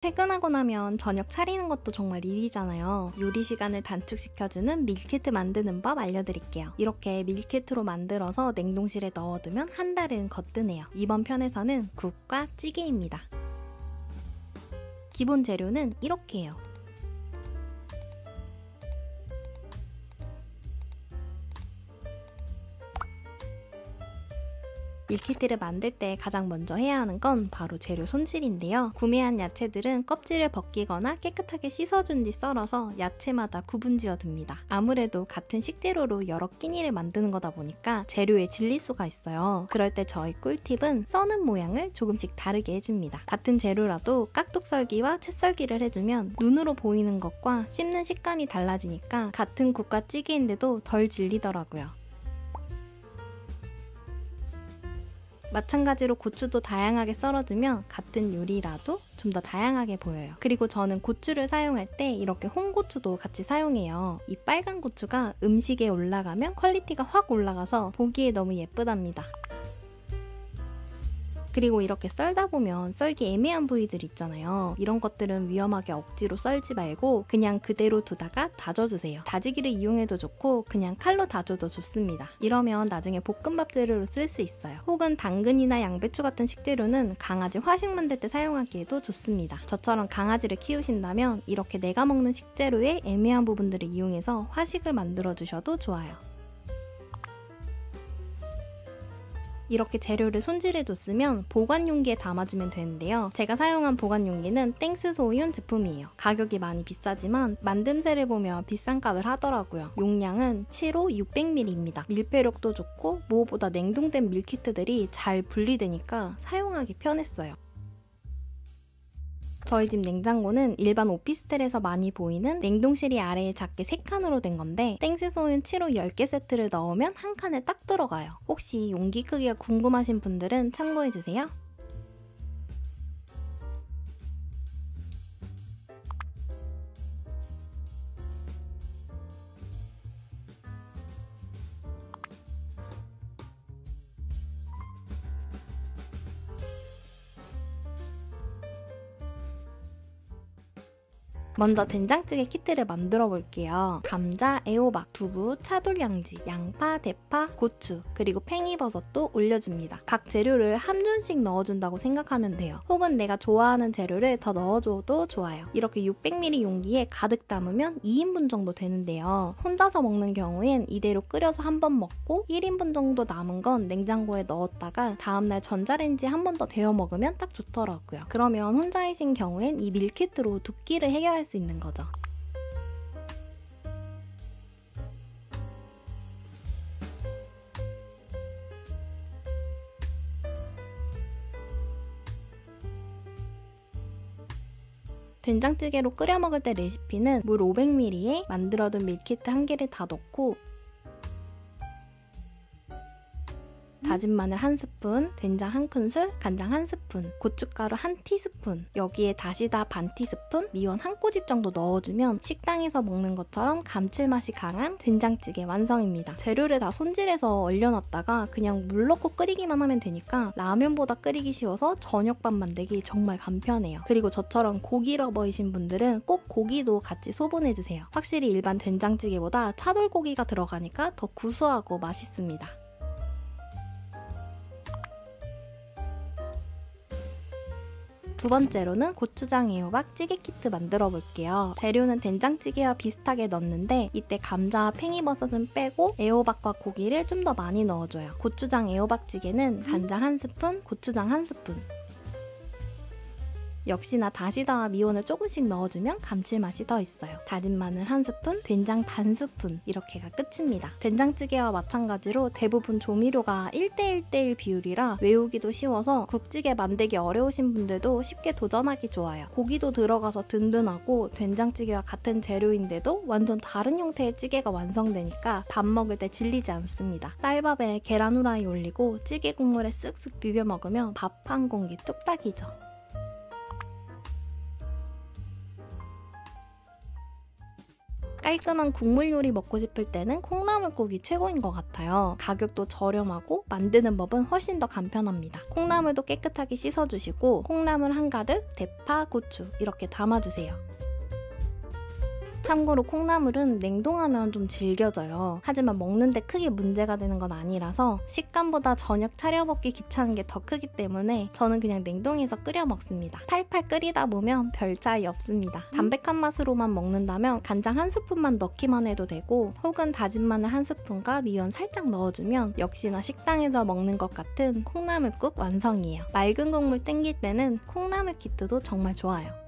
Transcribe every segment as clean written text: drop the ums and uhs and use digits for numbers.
퇴근하고 나면 저녁 차리는 것도 정말 일이잖아요. 요리 시간을 단축시켜주는 밀키트 만드는 법 알려드릴게요. 이렇게 밀키트로 만들어서 냉동실에 넣어두면 한 달은 거뜬해요. 이번 편에서는 국과 찌개입니다. 기본 재료는 이렇게요. 밀키트를 만들 때 가장 먼저 해야 하는 건 바로 재료 손질인데요. 구매한 야채들은 껍질을 벗기거나 깨끗하게 씻어준 뒤 썰어서 야채마다 구분지어 둡니다. 아무래도 같은 식재료로 여러 끼니를 만드는 거다 보니까 재료에 질릴 수가 있어요. 그럴 때 저희 꿀팁은 써는 모양을 조금씩 다르게 해줍니다. 같은 재료라도 깍둑 썰기와 채 썰기를 해주면 눈으로 보이는 것과 씹는 식감이 달라지니까 같은 국과 찌개인데도 덜 질리더라고요. 마찬가지로 고추도 다양하게 썰어주면 같은 요리라도 좀 더 다양하게 보여요. 그리고 저는 고추를 사용할 때 이렇게 홍고추도 같이 사용해요. 이 빨간 고추가 음식에 올라가면 퀄리티가 확 올라가서 보기에 너무 예쁘답니다. 그리고 이렇게 썰다 보면 썰기 애매한 부위들 있잖아요. 이런 것들은 위험하게 억지로 썰지 말고 그냥 그대로 두다가 다져주세요. 다지기를 이용해도 좋고 그냥 칼로 다져도 좋습니다. 이러면 나중에 볶음밥 재료로 쓸 수 있어요. 혹은 당근이나 양배추 같은 식재료는 강아지 화식 만들 때 사용하기에도 좋습니다. 저처럼 강아지를 키우신다면 이렇게 내가 먹는 식재료의 애매한 부분들을 이용해서 화식을 만들어 주셔도 좋아요. 이렇게 재료를 손질해뒀으면 보관 용기에 담아주면 되는데요. 제가 사용한 보관 용기는 땡스 소윤 제품이에요. 가격이 많이 비싸지만 만듦새를 보면 비싼 값을 하더라고요. 용량은 7호 600ml입니다. 밀폐력도 좋고 무엇보다 냉동된 밀키트들이 잘 분리되니까 사용하기 편했어요. 저희 집 냉장고는 일반 오피스텔에서 많이 보이는 냉동실이 아래에 작게 3칸으로 된 건데 땡스소윤 7호 10개 세트를 넣으면 한 칸에 딱 들어가요. 혹시 용기 크기가 궁금하신 분들은 참고해주세요. 먼저 된장찌개 키트를 만들어 볼게요. 감자, 애호박, 두부, 차돌량지, 양파, 대파, 고추, 그리고 팽이버섯도 올려줍니다. 각 재료를 한 줌씩 넣어준다고 생각하면 돼요. 혹은 내가 좋아하는 재료를 더 넣어줘도 좋아요. 이렇게 600ml 용기에 가득 담으면 2인분 정도 되는데요. 혼자서 먹는 경우엔 이대로 끓여서 한 번 먹고 1인분 정도 남은 건 냉장고에 넣었다가 다음날 전자레인지에 한 번 더 데워 먹으면 딱 좋더라고요. 그러면 혼자이신 경우엔 이 밀키트로 두 끼를 해결할 수 있는 거죠. 된장찌개로 끓여 먹을 때 레시피는 물 500ml에 만들어둔 밀키트 1개를 다 넣고 다진 마늘 1스푼, 된장 1큰술, 간장 1스푼, 고춧가루 1티스푼, 여기에 다시다 반 티스푼, 미원 1꼬집 정도 넣어주면 식당에서 먹는 것처럼 감칠맛이 강한 된장찌개 완성입니다. 재료를 다 손질해서 얼려놨다가 그냥 물 넣고 끓이기만 하면 되니까 라면보다 끓이기 쉬워서 저녁밥 만들기 정말 간편해요. 그리고 저처럼 고기 러버이신 분들은 꼭 고기도 같이 소분해주세요. 확실히 일반 된장찌개보다 차돌고기가 들어가니까 더 구수하고 맛있습니다. 두 번째로는 고추장 애호박 찌개 키트 만들어 볼게요. 재료는 된장찌개와 비슷하게 넣는데 이때 감자와 팽이버섯은 빼고 애호박과 고기를 좀 더 많이 넣어줘요. 고추장 애호박찌개는 간장 1스푼, 고추장 1스푼. 역시나 다시다와 미원을 조금씩 넣어주면 감칠맛이 더 있어요. 다진 마늘 1스푼, 된장 반 스푼 이렇게가 끝입니다. 된장찌개와 마찬가지로 대부분 조미료가 1:1:1 비율이라 외우기도 쉬워서 국찌개 만들기 어려우신 분들도 쉽게 도전하기 좋아요. 고기도 들어가서 든든하고 된장찌개와 같은 재료인데도 완전 다른 형태의 찌개가 완성되니까 밥 먹을 때 질리지 않습니다. 쌀밥에 계란 후라이 올리고 찌개 국물에 쓱쓱 비벼 먹으면 밥 한 공기 뚝딱이죠. 깔끔한 국물 요리 먹고 싶을 때는 콩나물국이 최고인 것 같아요. 가격도 저렴하고 만드는 법은 훨씬 더 간편합니다. 콩나물도 깨끗하게 씻어주시고 콩나물 한가득, 대파, 고추 이렇게 담아주세요. 참고로 콩나물은 냉동하면 좀 질겨져요. 하지만 먹는데 크게 문제가 되는 건 아니라서 식감보다 저녁 차려 먹기 귀찮은 게 더 크기 때문에 저는 그냥 냉동해서 끓여 먹습니다. 팔팔 끓이다 보면 별 차이 없습니다. 담백한 맛으로만 먹는다면 간장 한 스푼만 넣기만 해도 되고 혹은 다진 마늘 한 스푼과 미원 살짝 넣어주면 역시나 식당에서 먹는 것 같은 콩나물국 완성이에요. 맑은 국물 땡길 때는 콩나물 키트도 정말 좋아요.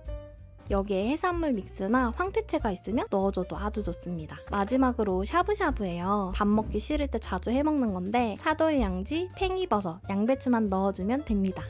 여기에 해산물 믹스나 황태채가 있으면 넣어줘도 아주 좋습니다. 마지막으로 샤브샤브예요. 밥 먹기 싫을 때 자주 해먹는 건데 차돌량지, 팽이버섯, 양배추만 넣어주면 됩니다.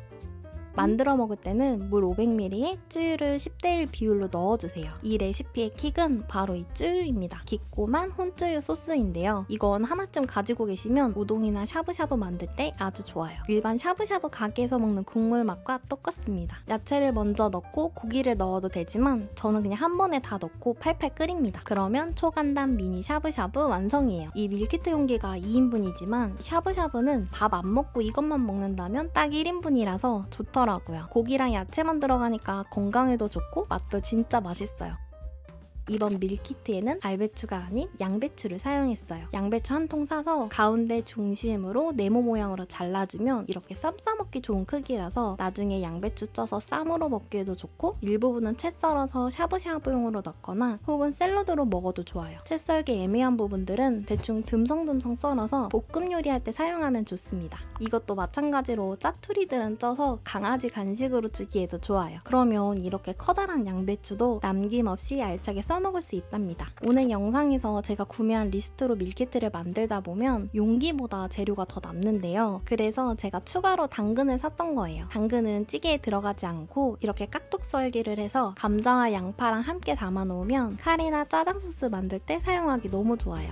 만들어 먹을 때는 물 500ml에 쯔유를 10:1 비율로 넣어주세요. 이 레시피의 킥은 바로 이 쯔유입니다. 깊고만 혼쯔유 소스인데요. 이건 하나쯤 가지고 계시면 우동이나 샤브샤브 만들 때 아주 좋아요. 일반 샤브샤브 가게에서 먹는 국물 맛과 똑같습니다. 야채를 먼저 넣고 고기를 넣어도 되지만 저는 그냥 한 번에 다 넣고 팔팔 끓입니다. 그러면 초간단 미니 샤브샤브 완성이에요. 이 밀키트 용기가 2인분이지만 샤브샤브는 밥 안 먹고 이것만 먹는다면 딱 1인분이라서 좋더라고요. 고기랑 야채만 들어가니까 건강에도 좋고 맛도 진짜 맛있어요. 이번 밀키트에는 알배추가 아닌 양배추를 사용했어요. 양배추 한 통 사서 가운데 중심으로 네모 모양으로 잘라주면 이렇게 쌈 싸먹기 좋은 크기라서 나중에 양배추 쪄서 쌈으로 먹기에도 좋고 일부분은 채 썰어서 샤브샤브용으로 넣거나 혹은 샐러드로 먹어도 좋아요. 채 썰기 애매한 부분들은 대충 듬성듬성 썰어서 볶음 요리할 때 사용하면 좋습니다. 이것도 마찬가지로 짜투리들은 쪄서 강아지 간식으로 주기에도 좋아요. 그러면 이렇게 커다란 양배추도 남김없이 알차게 써먹을 수 있답니다. 오늘 영상에서 제가 구매한 리스트로 밀키트를 만들다 보면 용기보다 재료가 더 남는데요. 그래서 제가 추가로 당근을 샀던 거예요. 당근은 찌개에 들어가지 않고 이렇게 깍둑 썰기를 해서 감자와 양파랑 함께 담아 놓으면 카레나 짜장 소스 만들 때 사용하기 너무 좋아요.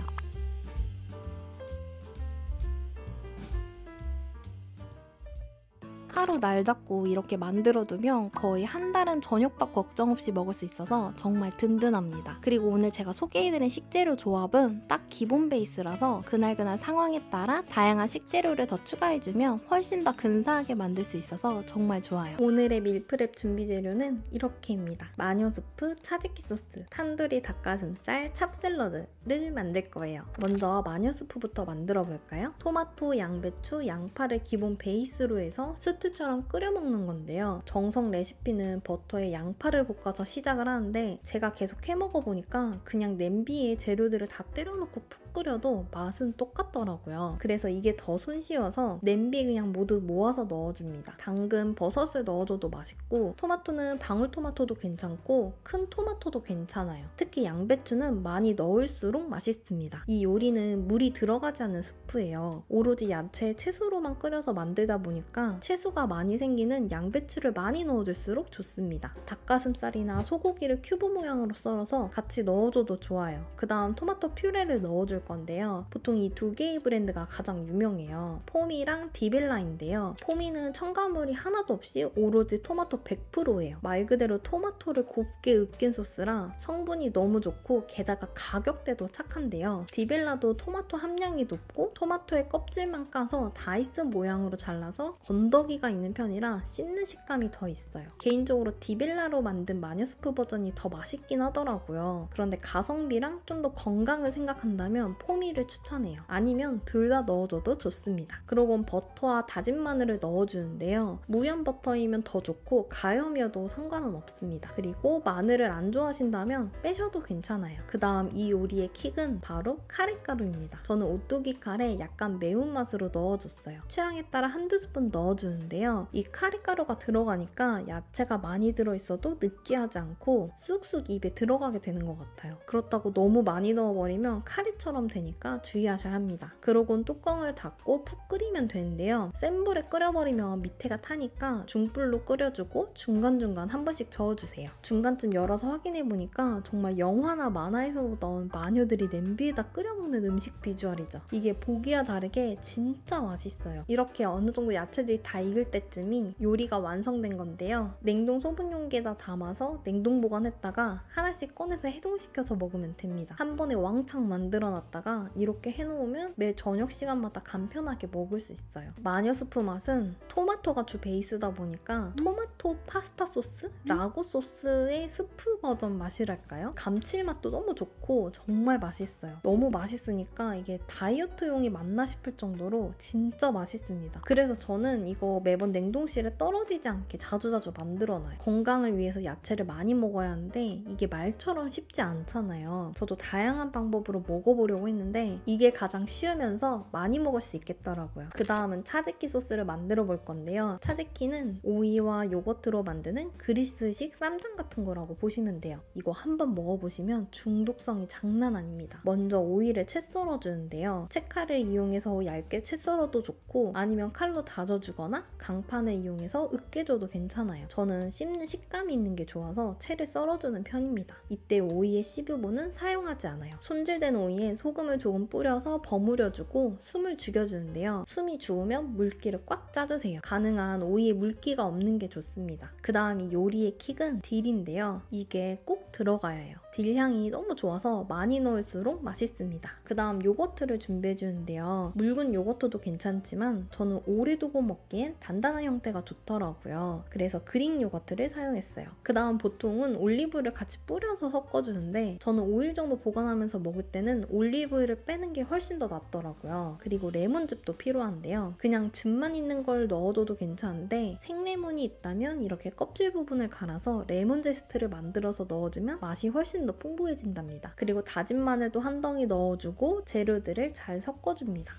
하루 날 잡고 이렇게 만들어두면 거의 한 달은 저녁밥 걱정 없이 먹을 수 있어서 정말 든든합니다. 그리고 오늘 제가 소개해드린 식재료 조합은 딱 기본 베이스라서 그날그날 상황에 따라 다양한 식재료를 더 추가해주면 훨씬 더 근사하게 만들 수 있어서 정말 좋아요. 오늘의 밀프렙 준비 재료는 이렇게입니다. 마녀 스프, 차지키 소스, 탄두리 닭가슴살, 찹샐러드를 만들 거예요. 먼저 마녀 스프부터 만들어 볼까요? 토마토, 양배추, 양파를 기본 베이스로 해서 스튜처럼 끓여 먹는 건데요. 정석 레시피는 버터에 양파를 볶아서 시작을 하는데 제가 계속 해 먹어보니까 그냥 냄비에 재료들을 다 때려놓고 푹 끓여도 맛은 똑같더라고요. 그래서 이게 더 손쉬워서 냄비에 그냥 모두 모아서 넣어줍니다. 당근, 버섯을 넣어줘도 맛있고 토마토는 방울토마토도 괜찮고 큰 토마토도 괜찮아요. 특히 양배추는 많이 넣을수록 맛있습니다. 이 요리는 물이 들어가지 않는 스프예요. 오로지 야채, 채소로만 끓여서 만들다 보니까 채소가 많이 생기는 양배추를 많이 넣어줄수록 좋습니다. 닭가슴살이나 소고기를 큐브 모양으로 썰어서 같이 넣어줘도 좋아요. 그 다음 토마토 퓨레를 넣어줄 건데요. 보통 이 두 개의 브랜드가 가장 유명해요. 포미랑 디벨라인데요. 포미는 첨가물이 하나도 없이 오로지 토마토 100%예요. 말 그대로 토마토를 곱게 으깬 소스라 성분이 너무 좋고 게다가 가격대도 착한데요. 디벨라도 토마토 함량이 높고 토마토의 껍질만 까서 다이스 모양으로 잘라서 건더기가 있는 편이라 씹는 식감이 더 있어요. 개인적으로 디벨라로 만든 마녀스프 버전이 더 맛있긴 하더라고요. 그런데 가성비랑 좀 더 건강을 생각한다면 포미를 추천해요. 아니면 둘 다 넣어줘도 좋습니다. 그러곤 버터와 다진 마늘을 넣어주는데요. 무염 버터이면 더 좋고 가염이어도 상관은 없습니다. 그리고 마늘을 안 좋아하신다면 빼셔도 괜찮아요. 그 다음 이 요리의 킥은 바로 카레가루입니다. 저는 오뚜기 카레 약간 매운맛으로 넣어줬어요. 취향에 따라 한두 스푼 넣어주는데요. 이 카레가루가 들어가니까 야채가 많이 들어있어도 느끼하지 않고 쑥쑥 입에 들어가게 되는 것 같아요. 그렇다고 너무 많이 넣어버리면 카레처럼 되니까 주의하셔야 합니다. 그러곤 뚜껑을 닫고 푹 끓이면 되는데요. 센 불에 끓여버리면 밑에가 타니까 중불로 끓여주고 중간중간 한 번씩 저어주세요. 중간쯤 열어서 확인해보니까 정말 영화나 만화에서 보던 마녀들이 냄비에다 끓여먹는 음식 비주얼이죠. 이게 보기와 다르게 진짜 맛있어요. 이렇게 어느 정도 야채들이 다 익을 때쯤이 요리가 완성된 건데요. 냉동 소분 용기에다 담아서 냉동 보관했다가 하나씩 꺼내서 해동시켜서 먹으면 됩니다. 한 번에 왕창 만들어놨다가 이렇게 해놓으면 매 저녁 시간마다 간편하게 먹을 수 있어요. 마녀 스프 맛은 토마토가 주 베이스다 보니까 토마토 파스타 소스? 라구 소스의 스프 버전 맛이랄까요? 감칠맛도 너무 좋고 정말 맛있어요. 너무 맛있으니까 이게 다이어트용이 맞나 싶을 정도로 진짜 맛있습니다. 그래서 저는 이거 매번 냉동실에 떨어지지 않게 자주자주 만들어놔요. 건강을 위해서 야채를 많이 먹어야 하는데 이게 말처럼 쉽지 않잖아요. 저도 다양한 방법으로 먹어보려고 했는데 이게 가장 쉬우면서 많이 먹을 수 있겠더라고요. 그 다음은 차즈키 소스를 만들어 볼 건데요. 차즈키는 오이와 요거트로 만드는 그리스식 쌈장 같은 거라고 보시면 돼요. 이거 한번 먹어보시면 중독성이 장난 아닙니다. 먼저 오이를 채 썰어주는데요. 채칼을 이용해서 얇게 채 썰어도 좋고 아니면 칼로 다져주거나 강판을 이용해서 으깨줘도 괜찮아요. 저는 씹는 식감이 있는 게 좋아서 채를 썰어주는 편입니다. 이때 오이의 씨 부분은 사용하지 않아요. 손질된 오이에 소금을 조금 뿌려서 버무려주고 숨을 죽여주는데요. 숨이 죽으면 물기를 꽉 짜주세요. 가능한 오이에 물기가 없는 게 좋습니다. 그 다음이 요리의 킥은 딜인데요. 이게 꼭 들어가야 해요. 딜 향이 너무 좋아서 많이 넣을수록 맛있습니다. 그 다음 요거트를 준비해주는데요. 묽은 요거트도 괜찮지만 저는 오래 두고 먹기엔 단단한 형태가 좋더라고요. 그래서 그릭 요거트를 사용했어요. 그 다음 보통은 올리브유를 같이 뿌려서 섞어주는데 저는 5일 정도 보관하면서 먹을 때는 올리브유를 빼는 게 훨씬 더 낫더라고요. 그리고 레몬즙도 필요한데요. 그냥 즙만 있는 걸 넣어줘도 괜찮은데 생레몬이 있다면 이렇게 껍질 부분을 갈아서 레몬 제스트를 만들어서 넣어주면 맛이 훨씬 더 풍부해진답니다. 그리고 다진 마늘도 한 덩이 넣어주고 재료들을 잘 섞어줍니다.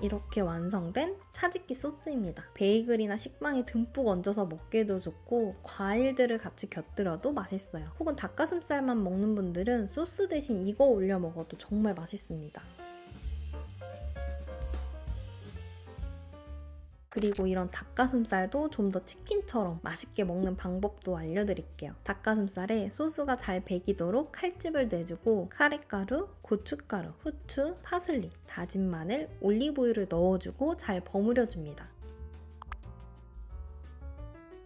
이렇게 완성된 차즈키 소스입니다. 베이글이나 식빵에 듬뿍 얹어서 먹기도 좋고 과일들을 같이 곁들여도 맛있어요. 혹은 닭가슴살만 먹는 분들은 소스 대신 이거 올려 먹어도 정말 맛있습니다. 그리고 이런 닭가슴살도 좀 더 치킨처럼 맛있게 먹는 방법도 알려드릴게요. 닭가슴살에 소스가 잘 배기도록 칼집을 내주고 카레가루, 고춧가루, 후추, 파슬리, 다진 마늘, 올리브유를 넣어주고 잘 버무려줍니다.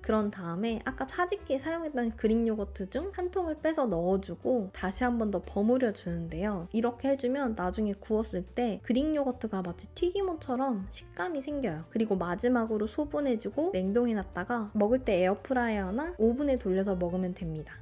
그런 다음에 아까 차즈키에 사용했던 그릭 요거트 중 한 통을 빼서 넣어주고 다시 한 번 더 버무려 주는데요. 이렇게 해주면 나중에 구웠을 때 그릭 요거트가 마치 튀김옷처럼 식감이 생겨요. 그리고 마지막으로 소분해주고 냉동해놨다가 먹을 때 에어프라이어나 오븐에 돌려서 먹으면 됩니다.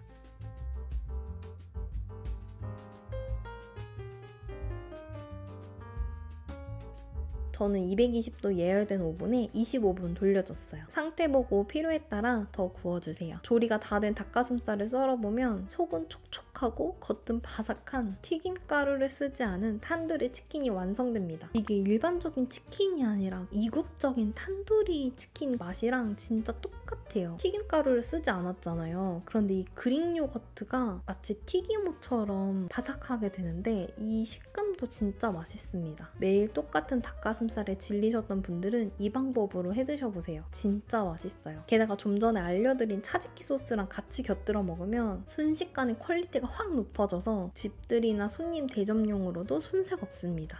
저는 220도 예열된 오븐에 25분 돌려줬어요. 상태 보고 필요에 따라 더 구워주세요. 조리가 다 된 닭가슴살을 썰어보면 속은 촉촉하고 겉은 바삭한 튀김가루를 쓰지 않은 탄두리 치킨이 완성됩니다. 이게 일반적인 치킨이 아니라 이국적인 탄두리 치킨 맛이랑 진짜 똑같아요. 튀김가루를 쓰지 않았잖아요. 그런데 이 그릭 요거트가 마치 튀김옷처럼 바삭하게 되는데 이 식감도 진짜 맛있습니다. 매일 똑같은 닭가슴살에 질리셨던 분들은 이 방법으로 해드셔보세요. 진짜 맛있어요. 게다가 좀 전에 알려드린 차즈키 소스랑 같이 곁들여 먹으면 순식간에 퀄리티가 확 높아져서 집들이나 손님 대접용으로도 손색 없습니다.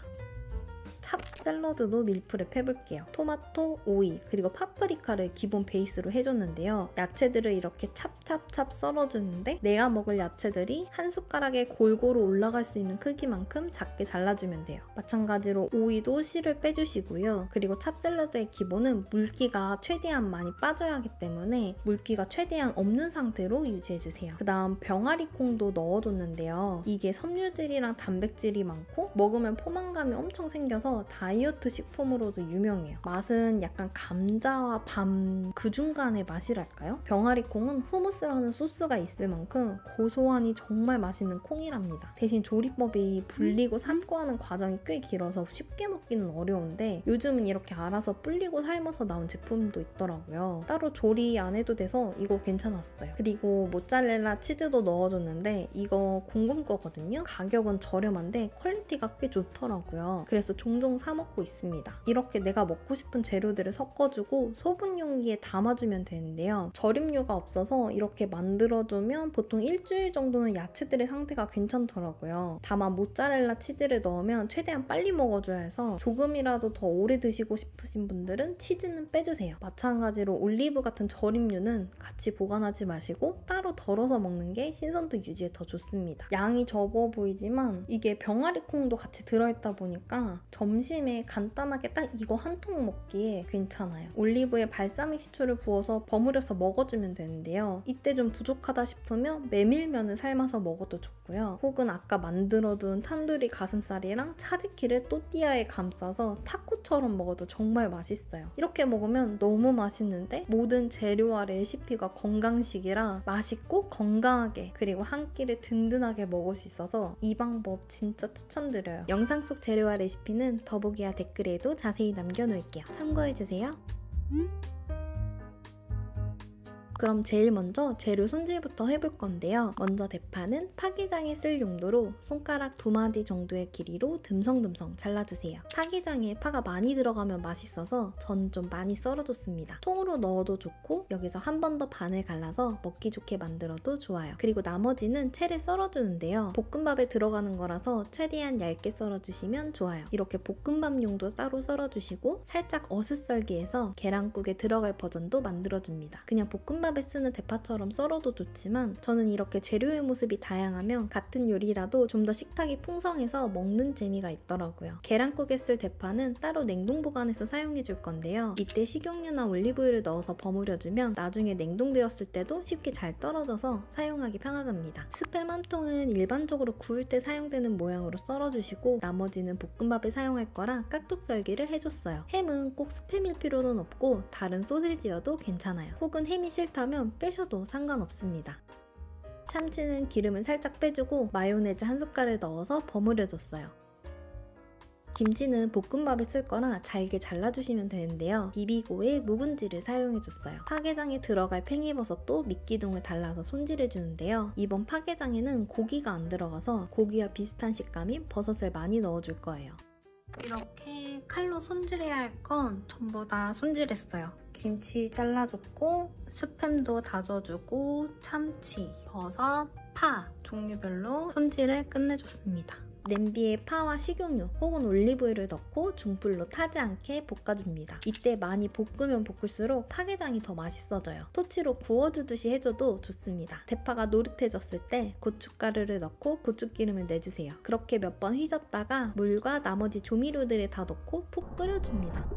찹 샐러드도 밀프렙 해볼게요. 토마토, 오이, 그리고 파프리카를 기본 베이스로 해줬는데요. 야채들을 이렇게 찹찹찹 썰어주는데 내가 먹을 야채들이 한 숟가락에 골고루 올라갈 수 있는 크기만큼 작게 잘라주면 돼요. 마찬가지로 오이도 씨를 빼주시고요. 그리고 찹 샐러드의 기본은 물기가 최대한 많이 빠져야 하기 때문에 물기가 최대한 없는 상태로 유지해주세요. 그 다음 병아리 콩도 넣어줬는데요. 이게 섬유질이랑 단백질이 많고 먹으면 포만감이 엄청 생겨서 다이어트 식품으로도 유명해요. 맛은 약간 감자와 밤 그 중간의 맛이랄까요? 병아리콩은 후무스라는 소스가 있을 만큼 고소하니 정말 맛있는 콩이랍니다. 대신 조리법이 불리고 삶고 하는 과정이 꽤 길어서 쉽게 먹기는 어려운데 요즘은 이렇게 알아서 불리고 삶아서 나온 제품도 있더라고요. 따로 조리 안 해도 돼서 이거 괜찮았어요. 그리고 모짜렐라 치즈도 넣어줬는데 이거 공금 거거든요. 가격은 저렴한데 퀄리티가 꽤 좋더라고요. 그래서 종종 사 써먹고 있습니다. 이렇게 내가 먹고 싶은 재료들을 섞어주고 소분 용기에 담아주면 되는데요. 절임류가 없어서 이렇게 만들어두면 보통 일주일 정도는 야채들의 상태가 괜찮더라고요. 다만 모짜렐라 치즈를 넣으면 최대한 빨리 먹어줘야 해서 조금이라도 더 오래 드시고 싶으신 분들은 치즈는 빼주세요. 마찬가지로 올리브 같은 절임류는 같이 보관하지 마시고 따로 덜어서 먹는 게 신선도 유지에 더 좋습니다. 양이 적어 보이지만 이게 병아리 콩도 같이 들어있다 보니까 점심에 간단하게 딱 이거 한 통 먹기에 괜찮아요. 올리브에 발사믹 식초를 부어서 버무려서 먹어주면 되는데요. 이때 좀 부족하다 싶으면 메밀면을 삶아서 먹어도 좋고요. 혹은 아까 만들어둔 탄두리 가슴살이랑 차지키를 또띠아에 감싸서 타코처럼 먹어도 정말 맛있어요. 이렇게 먹으면 너무 맛있는데 모든 재료와 레시피가 건강식이라 맛있고 건강하게 그리고 한 끼를 든든하게 먹을 수 있어서 이 방법 진짜 추천드려요. 영상 속 재료와 레시피는 더보기와 댓글에도 자세히 남겨놓을게요. 참고해주세요. 그럼 제일 먼저 재료 손질부터 해볼 건데요. 먼저 대파는 파기장에 쓸 용도로 손가락 2마디 정도의 길이로 듬성듬성 잘라주세요. 파기장에 파가 많이 들어가면 맛있어서 저는 좀 많이 썰어줬습니다. 통으로 넣어도 좋고 여기서 한 번 더 반을 갈라서 먹기 좋게 만들어도 좋아요. 그리고 나머지는 채를 썰어주는데요. 볶음밥에 들어가는 거라서 최대한 얇게 썰어주시면 좋아요. 이렇게 볶음밥용도 따로 썰어주시고 살짝 어슷썰기 해서 계란국에 들어갈 버전도 만들어줍니다. 그냥 볶음밥에 쓰는 대파처럼 썰어도 좋지만 저는 이렇게 재료의 모습이 다양하면 같은 요리라도 좀 더 식탁이 풍성해서 먹는 재미가 있더라고요. 계란국에 쓸 대파는 따로 냉동 보관해서 사용해 줄 건데요. 이때 식용유나 올리브유를 넣어서 버무려주면 나중에 냉동되었을 때도 쉽게 잘 떨어져서 사용하기 편하답니다. 스팸 한 통은 일반적으로 구울 때 사용되는 모양으로 썰어주시고 나머지는 볶음밥에 사용할 거라 깍둑썰기를 해줬어요. 햄은 꼭 스팸일 필요는 없고 다른 소세지여도 괜찮아요. 혹은 햄이 싫다면 빼셔도 상관없습니다. 참치는 기름을 살짝 빼주고 마요네즈 한 숟갈을 넣어서 버무려줬어요. 김치는 볶음밥에 쓸 거라 잘게 잘라주시면 되는데요. 비비고에 묵은지를 사용해줬어요. 파게장에 들어갈 팽이버섯도 미끼둥을 달라서 손질해주는데요. 이번 파게장에는 고기가 안 들어가서 고기와 비슷한 식감인 버섯을 많이 넣어줄 거예요. 이렇게 칼로 손질해야 할 건 전부 다 손질했어요. 김치 잘라줬고 스팸도 다져주고 참치, 버섯, 파 종류별로 손질을 끝내줬습니다. 냄비에 파와 식용유 혹은 올리브유를 넣고 중불로 타지 않게 볶아줍니다. 이때 많이 볶으면 볶을수록 파게장이 더 맛있어져요. 토치로 구워주듯이 해줘도 좋습니다. 대파가 노릇해졌을 때 고춧가루를 넣고 고추기름을 내주세요. 그렇게 몇 번 휘젓다가 물과 나머지 조미료들을 다 넣고 푹 끓여줍니다.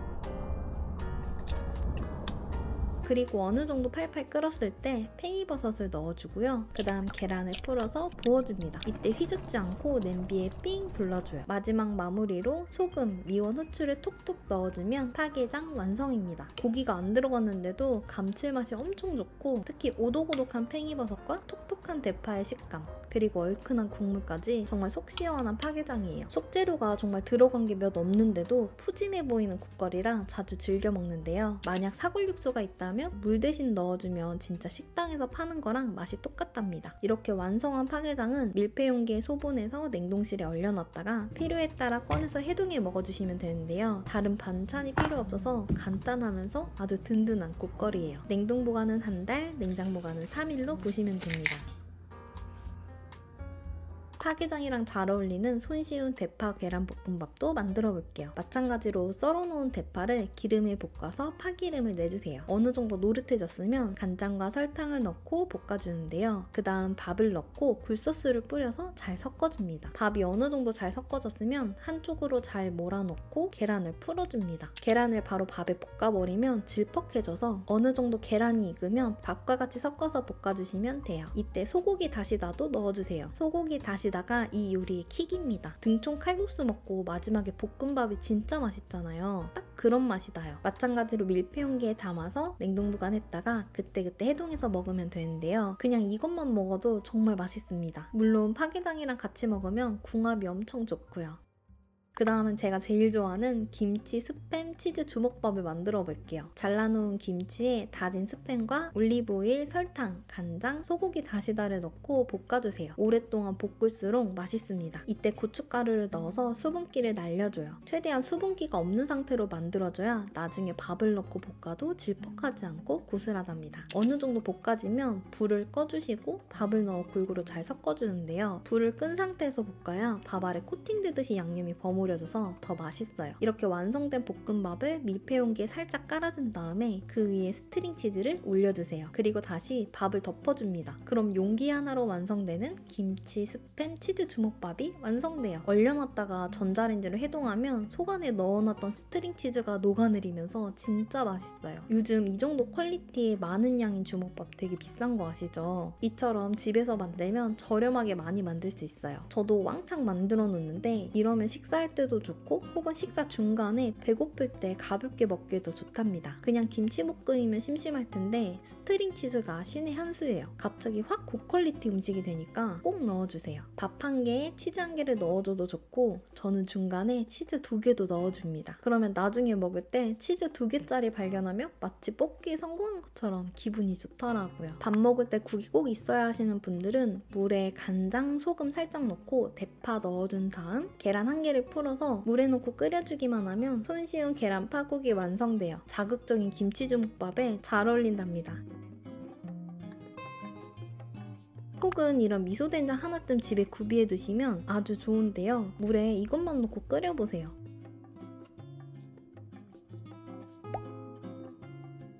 그리고 어느 정도 팔팔 끓었을 때 팽이버섯을 넣어주고요. 그 다음 계란을 풀어서 부어줍니다. 이때 휘젓지 않고 냄비에 삥 불러줘요. 마지막 마무리로 소금, 미원, 후추를 톡톡 넣어주면 파게장 완성입니다. 고기가 안 들어갔는데도 감칠맛이 엄청 좋고 특히 오독오독한 팽이버섯과 톡톡한 대파의 식감 그리고 얼큰한 국물까지 정말 속 시원한 파게장이에요. 속재료가 정말 들어간 게 몇 없는데도 푸짐해 보이는 국거리랑 자주 즐겨 먹는데요. 만약 사골육수가 있다면 물 대신 넣어주면 진짜 식당에서 파는 거랑 맛이 똑같답니다. 이렇게 완성한 파게장은 밀폐 용기에 소분해서 냉동실에 얼려놨다가 필요에 따라 꺼내서 해동해 먹어주시면 되는데요. 다른 반찬이 필요 없어서 간단하면서 아주 든든한 국거리예요. 냉동 보관은 한 달, 냉장 보관은 3일로 보시면 됩니다. 파게장이랑 잘 어울리는 손쉬운 대파 계란볶음밥도 만들어 볼게요. 마찬가지로 썰어놓은 대파를 기름에 볶아서 파기름을 내주세요. 어느 정도 노릇해졌으면 간장과 설탕을 넣고 볶아주는데요. 그 다음 밥을 넣고 굴소스를 뿌려서 잘 섞어줍니다. 밥이 어느 정도 잘 섞어졌으면 한쪽으로 잘 몰아넣고 계란을 풀어줍니다. 계란을 바로 밥에 볶아버리면 질퍽해져서 어느 정도 계란이 익으면 밥과 같이 섞어서 볶아주시면 돼요. 이때 소고기 다시다도 넣어주세요. 소고기 다시다가 이 요리의 킥입니다. 등촌 칼국수 먹고 마지막에 볶음밥이 진짜 맛있잖아요. 딱 그런 맛이 나요. 마찬가지로 밀폐 용기에 담아서 냉동 보관했다가 그때그때 해동해서 먹으면 되는데요. 그냥 이것만 먹어도 정말 맛있습니다. 물론 파게장이랑 같이 먹으면 궁합이 엄청 좋고요. 그 다음은 제가 제일 좋아하는 김치 스팸 치즈 주먹밥을 만들어 볼게요. 잘라놓은 김치에 다진 스팸과 올리브오일, 설탕, 간장, 소고기 다시다를 넣고 볶아주세요. 오랫동안 볶을수록 맛있습니다. 이때 고춧가루를 넣어서 수분기를 날려줘요. 최대한 수분기가 없는 상태로 만들어줘야 나중에 밥을 넣고 볶아도 질퍽하지 않고 고슬하답니다. 어느 정도 볶아지면 불을 꺼주시고 밥을 넣어 골고루 잘 섞어주는데요. 불을 끈 상태에서 볶아야 밥 아래 코팅되듯이 양념이 버무려져서 더 맛있어요. 이렇게 완성된 볶음밥을 밀폐 용기에 살짝 깔아준 다음에 그 위에 스트링 치즈를 올려주세요. 그리고 다시 밥을 덮어줍니다. 그럼 용기 하나로 완성되는 김치 스팸 치즈 주먹밥이 완성돼요. 얼려놨다가 전자레인지로 해동하면 속 안에 넣어놨던 스트링 치즈가 녹아내리면서 진짜 맛있어요. 요즘 이 정도 퀄리티의 많은 양인 주먹밥 되게 비싼 거 아시죠? 이처럼 집에서 만들면 저렴하게 많이 만들 수 있어요. 저도 왕창 만들어 놓는데 이러면 식사할 때도 좋고 혹은 식사 중간에 배고플 때 가볍게 먹기에도 좋답니다. 그냥 김치볶음이면 심심할 텐데 스트링 치즈가 신의 한 수예요. 갑자기 확 고퀄리티 음식이 되니까 꼭 넣어주세요. 밥 한 개에 치즈 한 개를 넣어줘도 좋고 저는 중간에 치즈 2개도 넣어줍니다. 그러면 나중에 먹을 때 치즈 2개짜리 발견하면 마치 뽑기에 성공한 것처럼 기분이 좋더라고요. 밥 먹을 때 국이 꼭 있어야 하시는 분들은 물에 간장, 소금 살짝 넣고 대파 넣어준 다음 계란 한 개를 풀어서 물에 넣고 끓여주기만 하면 손쉬운 계란 파국이 완성돼요. 자극적인 김치주먹밥에 잘 어울린답니다. 혹은 이런 미소된장 하나쯤 집에 구비해 두시면 아주 좋은데요. 물에 이것만 넣고 끓여보세요.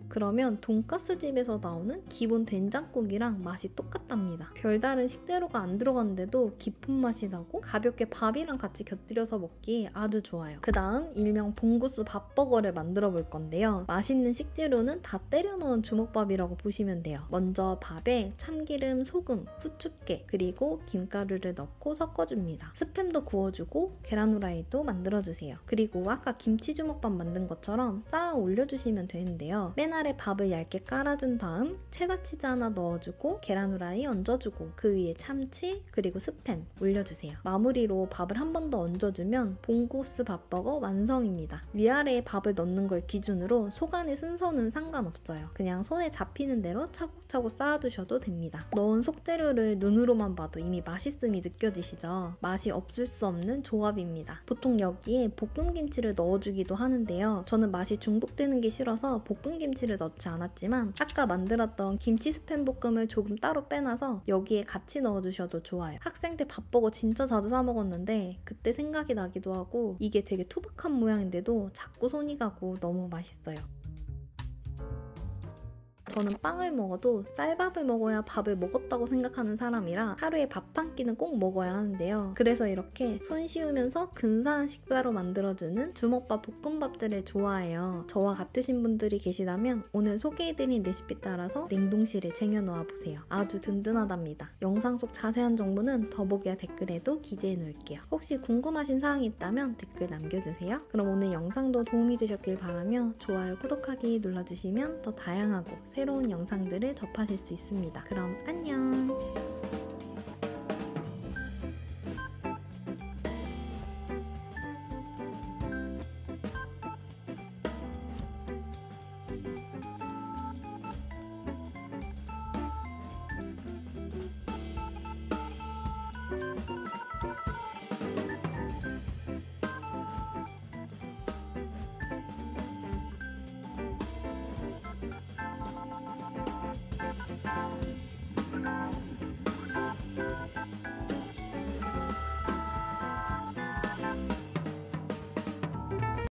그러면 돈가스 집에서 나오는 기본 된장국이랑 맛이 똑같답니다. 별다른 식재료가 안 들어갔는데도 깊은 맛이 나고 가볍게 밥이랑 같이 곁들여서 먹기 아주 좋아요. 그 다음 일명 봉구수 밥버거를 만들어 볼 건데요. 맛있는 식재료는 다 때려 넣은 주먹밥이라고 보시면 돼요. 먼저 밥에 참기름, 소금, 후춧깨, 그리고 김가루를 넣고 섞어줍니다. 스팸도 구워주고 계란 후라이도 만들어주세요. 그리고 아까 김치 주먹밥 만든 것처럼 쌓아 올려주시면 되는데요. 맨 아래 밥을 얇게 깔아준 다음 체다 치즈 하나 넣어주고 계란 후라이 얹어주고 그 위에 참치 그리고 스팸 올려주세요. 마무리로 밥을 한 번 더 얹어주면 봉구스 밥버거 완성입니다. 위아래에 밥을 넣는 걸 기준으로 속 안의 순서는 상관없어요. 그냥 손에 잡히는 대로 차곡차곡 쌓아두셔도 됩니다. 넣은 속재료를 눈으로만 봐도 이미 맛있음이 느껴지시죠? 맛이 없을 수 없는 조합입니다. 보통 여기에 볶음김치를 넣어주기도 하는데요. 저는 맛이 중복되는 게 싫어서 볶음김치를 넣지 않았지만 아까 만들었던 김치 스팸 볶음을 조금 따로 빼놔서 여기에 같이 넣어주셔도 좋아요. 학생 때 밥버거 진짜 자주 사 먹었는데 그때 생각이 나기도 하고 이게 되게 투박한 모양인데도 자꾸 손이 가고 너무 맛있어요. 저는 빵을 먹어도 쌀밥을 먹어야 밥을 먹었다고 생각하는 사람이라 하루에 밥 한 끼는 꼭 먹어야 하는데요. 그래서 이렇게 손쉬우면서 근사한 식사로 만들어주는 주먹밥 볶음밥들을 좋아해요. 저와 같으신 분들이 계시다면 오늘 소개해드린 레시피 따라서 냉동실에 쟁여놓아보세요. 아주 든든하답니다. 영상 속 자세한 정보는 더보기와 댓글에도 기재해놓을게요. 혹시 궁금하신 사항이 있다면 댓글 남겨주세요. 그럼 오늘 영상도 도움이 되셨길 바라며 좋아요, 구독하기 눌러주시면 더 다양하고 새로운 영상들을 접하실 수 있습니다. 그럼 안녕!